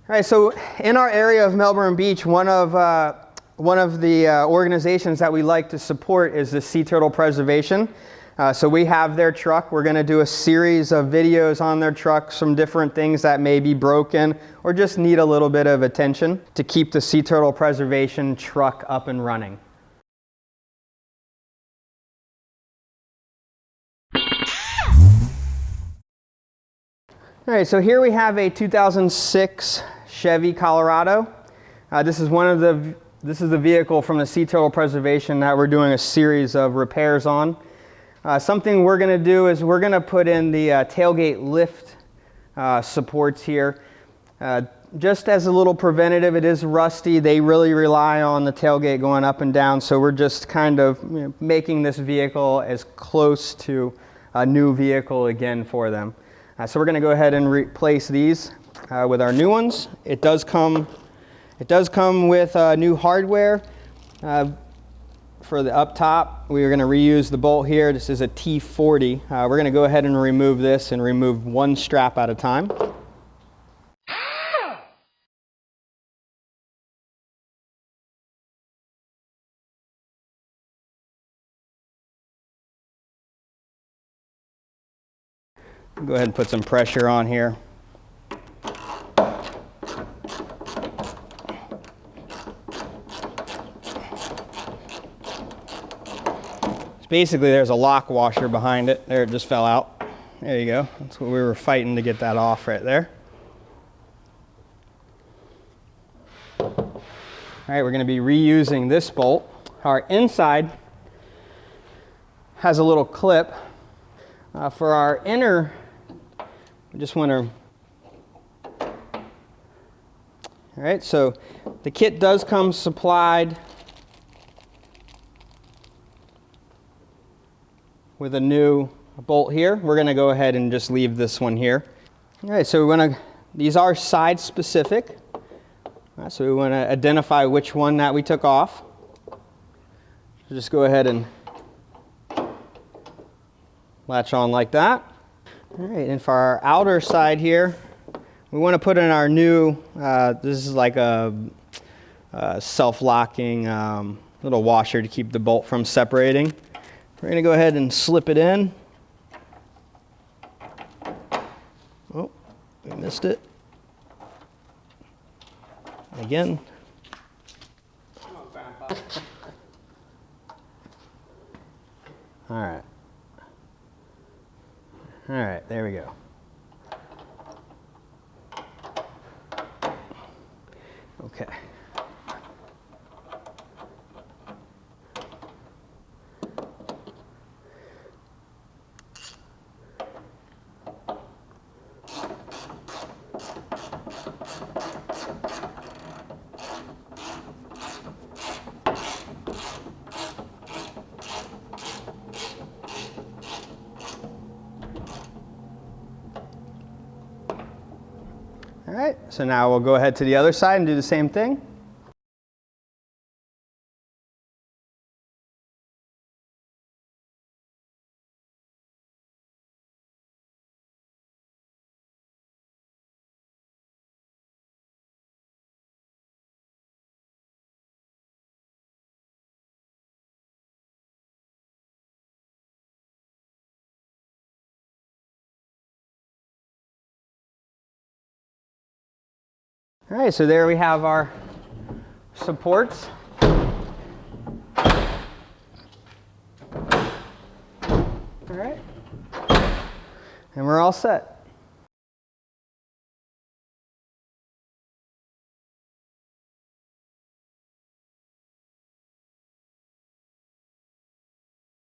All right, so in our area of Melbourne Beach, one of the organizations that we like to support is the Sea Turtle Preservation. So we have their truck. We're going to do a series of videos on their truck, some different things that may be broken or just need a little bit of attention to keep the Sea Turtle Preservation truck up and running. All right, so here we have a 2006 Chevy Colorado. This is the vehicle from the Sea Turtle Preservation that we're doing a series of repairs on. Something we're going to do is we're going to put in the tailgate lift supports here. Just as a little preventative, it is rusty. They really rely on the tailgate going up and down, so we're just kind of making this vehicle as close to a new vehicle again for them. So we're going to go ahead and replace these with our new ones. It does come with new hardware for the up top. We are going to reuse the bolt here. This is a T40. We're going to go ahead and remove this and remove one strap at a time. Go ahead and put some pressure on here. Basically, there's a lock washer behind it. There, it just fell out. There you go. That's what we were fighting to get that off right there. All right, we're going to be reusing this bolt. Our inside has a little clip. For our inner, we just want to... All right, so the kit does come supplied with a new bolt here. We're going to go ahead and just leave this one here. All right, so these are side specific. So we want to identify which one that we took off. So just go ahead and latch on like that. All right, and for our outer side here, we want to put in our new, this is like a self-locking little washer to keep the bolt from separating. We're going to go ahead and slip it in. Oh, we missed it. Again. All right. All right, there we go. Okay. All right, so now we'll go ahead to the other side and do the same thing. All right, so there we have our supports. All right, and we're all set.